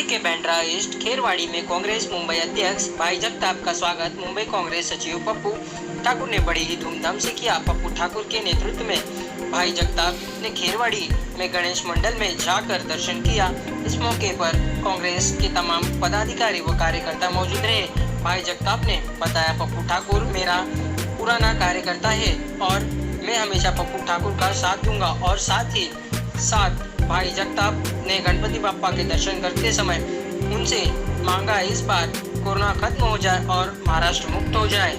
के बांद्रा ईस्ट खेरवाड़ी में कांग्रेस मुंबई अध्यक्ष भाई जगताप का स्वागत मुंबई कांग्रेस सचिव पप्पू ठाकुर ने बड़ी ही धूमधाम से किया। पप्पू ठाकुर के नेतृत्व में भाई जगताप ने खेरवाड़ी में गणेश मंडल में जाकर दर्शन किया। इस मौके पर कांग्रेस के तमाम पदाधिकारी व कार्यकर्ता मौजूद रहे। भाई जगताप ने बताया, पप्पू ठाकुर मेरा पुराना कार्यकर्ता है और मैं हमेशा पप्पू ठाकुर का साथ दूंगा। और साथ ही साथ भाई जगताप ने गणपति बाप्पा के दर्शन करते समय उनसे मांगा इस बार कोरोना खत्म हो जाए और महाराष्ट्र मुक्त हो जाए।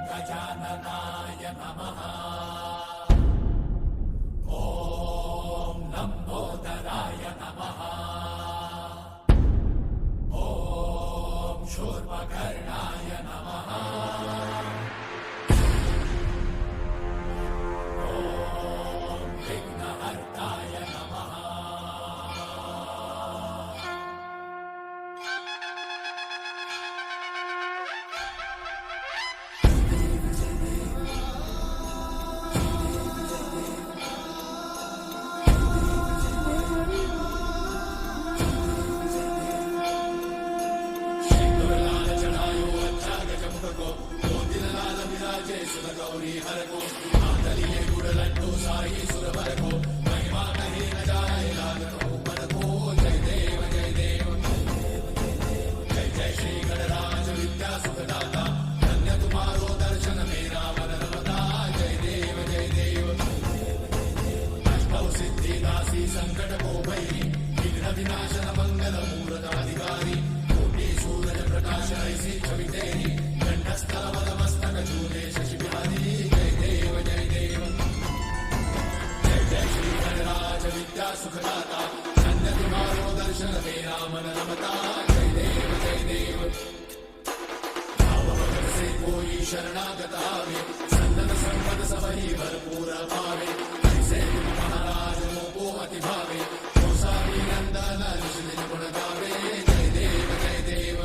गजाननाय नमः। ॐ लम्बोदराय नमः। ॐ शूर्पकर्णाय नमः। ॐ विघ्नहर्ताय नमः। शरणागतावे सन्नत संपद सबही भरपूर पावे ऐसे महाराज मोको अति भावे गोसावी नंदन ऋषि गुण गावे। जय देव जय देव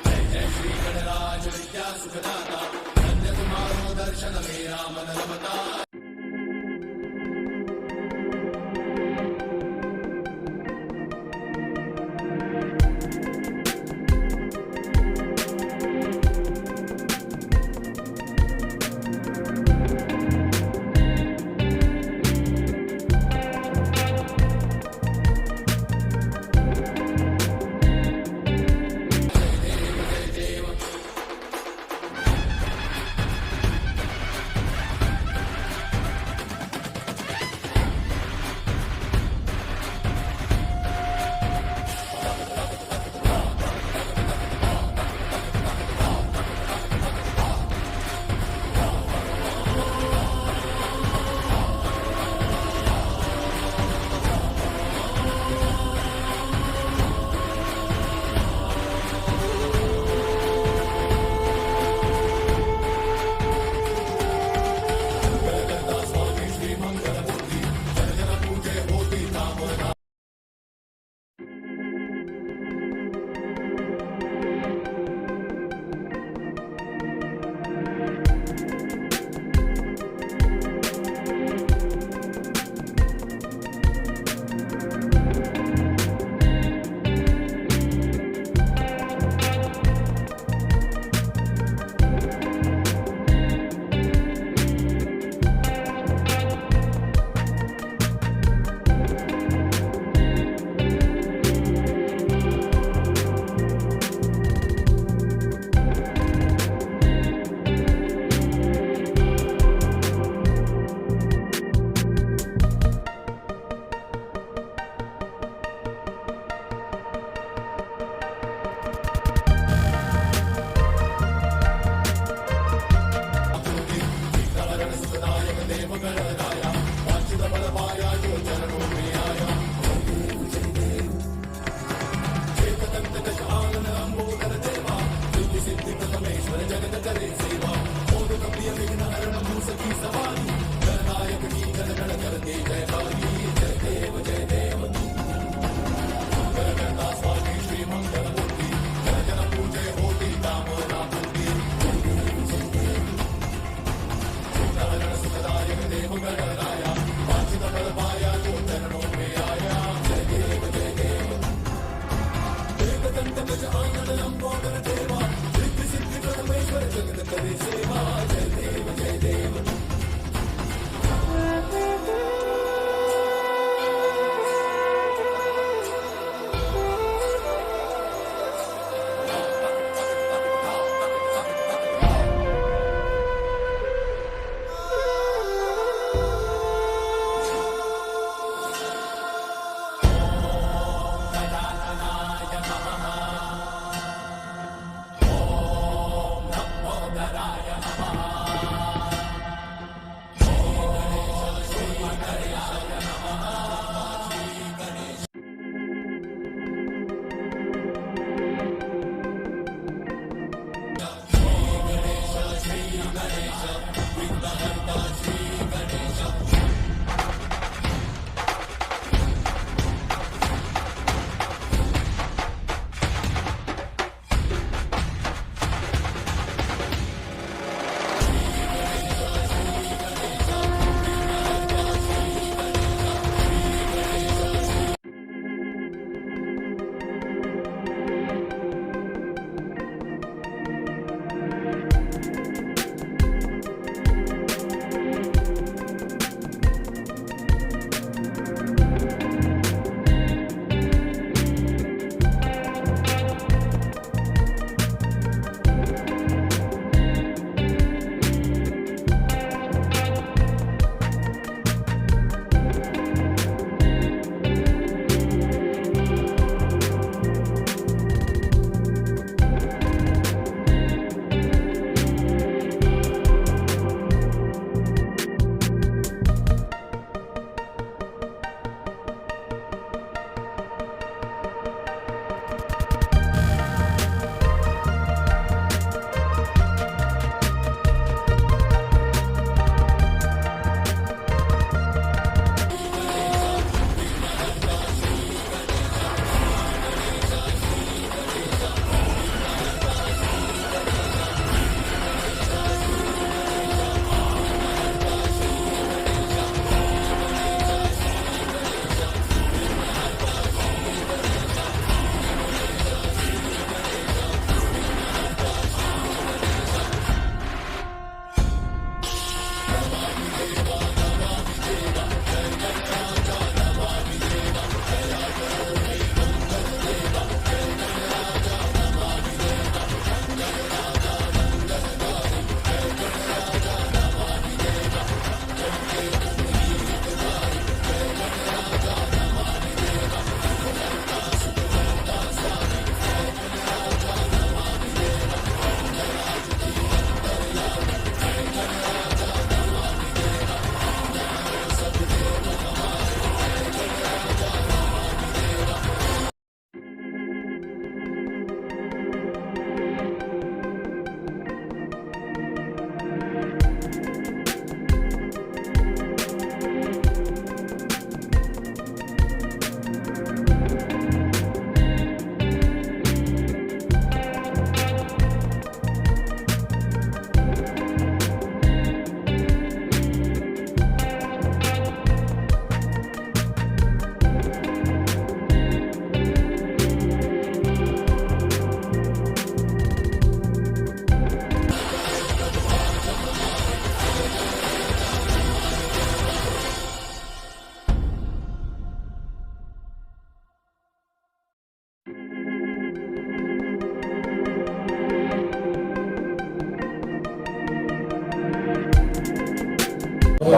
जय जय श्री गणराज विद्या सुखदाता धन्य तुम्हारो दर्शन मेरा मन रमता।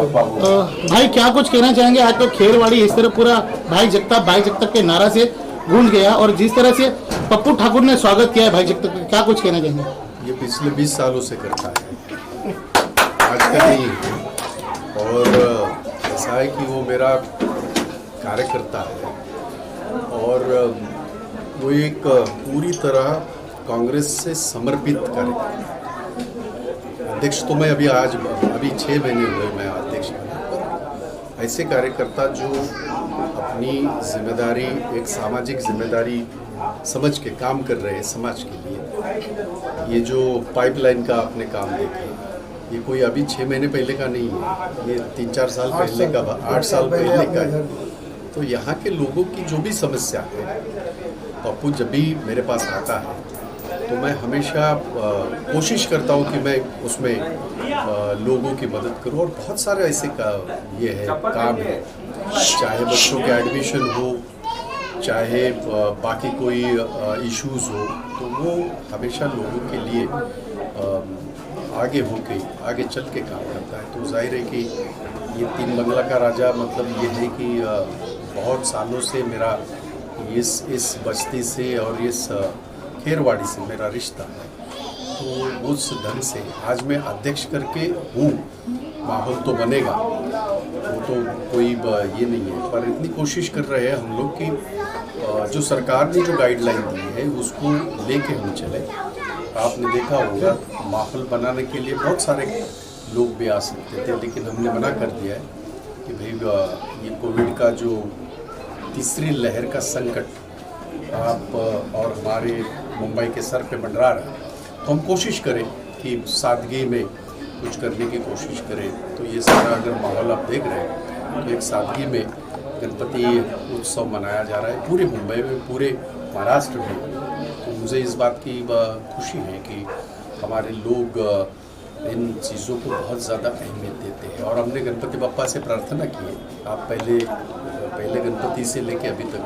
भाई क्या कुछ कहना चाहेंगे? आज तो खेरवाड़ी इस तरह पूरा भाई जगताप के नारा से गूंज गया, और जिस तरह से पप्पू ठाकुर ने स्वागत किया है भाई जगताप का, क्या कुछ कहना चाहेंगे? ये पिछले 20 सालों से करता है, आज तक नहीं। और ऐसा है कि वो मेरा कार्यकर्ता है और वो एक पूरी तरह कांग्रेस से समर्पित कार्यकर्ता है। अध्यक्ष तो मैं अभी 6 महीने हुए मैं अध्यक्ष बना। ऐसे कार्यकर्ता जो अपनी जिम्मेदारी, एक सामाजिक जिम्मेदारी समझ के काम कर रहे हैं समाज के लिए। ये जो पाइपलाइन का आपने काम देखा, ये कोई अभी 6 महीने पहले का नहीं है, ये 3-4 साल पहले का, 8 साल पहले का है। तो यहाँ के लोगों की जो भी समस्या है, पप्पू जब भी मेरे पास आता है तो मैं हमेशा कोशिश करता हूँ कि मैं उसमें लोगों की मदद करूँ। और बहुत सारे ऐसे ये है काम है, चाहे बच्चों के एडमिशन हो, चाहे बाकी कोई इश्यूज़ हो, तो वो हमेशा लोगों के लिए आगे चल के काम करता है। तो जाहिर है कि ये 3 बंगला का राजा मतलब ये है कि बहुत सालों से मेरा इस बस्ती से और इस खेरवाड़ी से मेरा रिश्ता है। तो उस ढंग से आज मैं अध्यक्ष करके हूँ, माहौल तो बनेगा, वो तो कोई ये नहीं है, पर इतनी कोशिश कर रहे हैं हम लोग कि जो सरकार ने जो गाइडलाइन दी है उसको लेके हम चले। आपने देखा होगा माहौल बनाने के लिए बहुत सारे लोग भी आ सकते थे, लेकिन हमने मना कर दिया है कि भाई ये कोविड का जो तीसरी लहर का संकट आप और हमारे मुंबई के सर पे मंडरा रहा है, तो हम कोशिश करें कि सादगी में कुछ करने की कोशिश करें। तो ये सारा अगर माहौल आप देख रहे हैं तो एक सादगी में गणपति उत्सव मनाया जा रहा है पूरे मुंबई में, पूरे महाराष्ट्र में। तो मुझे इस बात की खुशी है कि हमारे लोग इन चीज़ों को बहुत ज़्यादा अहमियत देते हैं। और हमने गणपति बप्पा से प्रार्थना की है, आप पहले गणपति से लेके अभी तक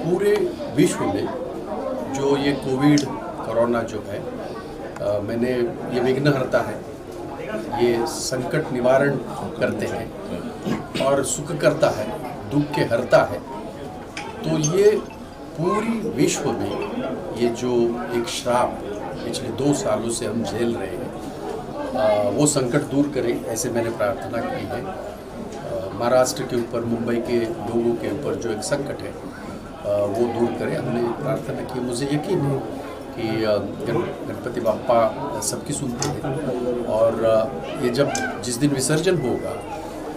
पूरे विश्व में जो ये कोरोना जो है, मैंने ये विघ्नहर्ता है, ये संकट निवारण करते हैं और सुख करता है, दुख के हरता है। तो ये पूरी विश्व में ये जो एक श्राप पिछले 2 सालों से हम झेल रहे हैं, वो संकट दूर करें, ऐसे मैंने प्रार्थना की है। महाराष्ट्र के ऊपर, मुंबई के लोगों के ऊपर जो एक संकट है वो दूर करें, हमने प्रार्थना की। मुझे यकीन है कि गणपति बाप्पा सबकी सुनते हैं और ये जिस दिन विसर्जन होगा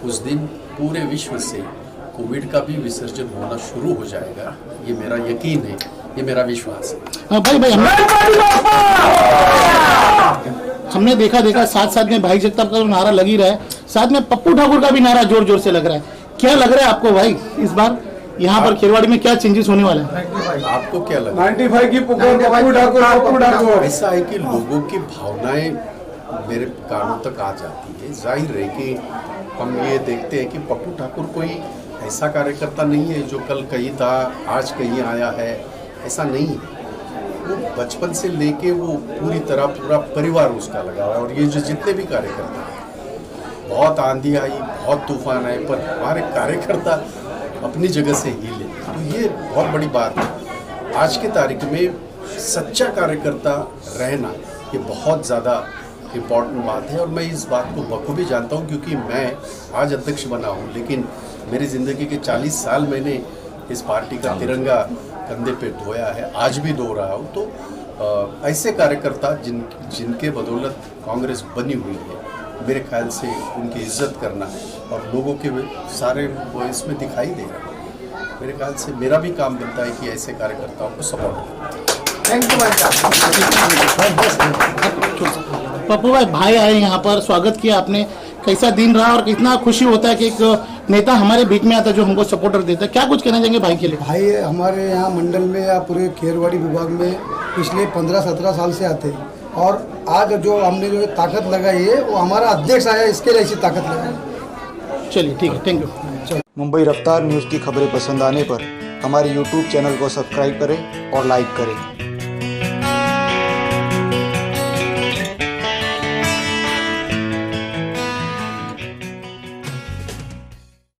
उस दिन पूरे विश्व से कोविड का भी विसर्जन होना शुरू हो जाएगा। ये मेरा यकीन है, ये मेरा विश्वास है। भाई हमने देखा साथ में भाई जगताप का नारा लग ही रहा है, साथ में पप्पू ठाकुर का भी नारा जोर से लग रहा है। क्या लग रहा है आपको भाई, इस बार यहाँ पर खेरवाड़ी में क्या चेंजेस होने वाला है? आपको क्या लग रहा है? 95 की पुकार पप्पू ठाकुर। ऐसा है कि लोगों की भावनाएं मेरे कानों तक आ जाती है। जाहिर है कि हम ये देखते हैं कि पप्पू ठाकुर कोई ऐसा कार्यकर्ता नहीं है जो कल कहीं था आज कहीं आया है, ऐसा नहीं है। वो बचपन से लेके वो पूरा परिवार उसका लगा हुआ है। और ये जो जितने भी कार्यकर्ता हैं, बहुत आंधी आई, बहुत तूफान आए, पर हमारे कार्यकर्ता अपनी जगह से ही ले, तो ये बहुत बड़ी बात है। आज की तारीख में सच्चा कार्यकर्ता रहना ये बहुत ज़्यादा इम्पॉर्टेंट बात है। और मैं इस बात को बखूबी जानता हूँ, क्योंकि मैं आज अध्यक्ष बना हूँ, लेकिन मेरी ज़िंदगी के 40 साल मैंने इस पार्टी का तिरंगा कंधे पे ढोया है, आज भी धो रहा हूँ। तो ऐसे कार्यकर्ता जिनके बदौलत कांग्रेस बनी हुई है, मेरे ख्याल से उनकी इज्जत करना और लोगों के सारे वो इसमें दिखाई दे रहा है। मेरे ख्याल से मेरा भी काम बनता है कि ऐसे कार्यकर्ताओं को सपोर्ट करें। थैंक यू पप्पू भाई आए यहाँ पर, स्वागत किया आपने, कैसा दिन रहा और कितना खुशी होता है कि एक नेता हमारे बीच में आता है जो हमको सपोर्टर देता है? क्या कुछ कहना चाहेंगे भाई के लिए? भाई हमारे यहाँ मंडल में या पूरे खेरवाड़ी विभाग में पिछले 15-17 साल से आते हैं, और आज जो हमने जो ताकत लगाई है वो हमारा अध्यक्ष आया, इसके लिए ऐसी ताकत लगाई। चलिए ठीक है, थैंक यू। मुंबई रफ्तार न्यूज़ की खबरें पसंद आने पर हमारे YouTube चैनल को सब्सक्राइब करें और लाइक करें।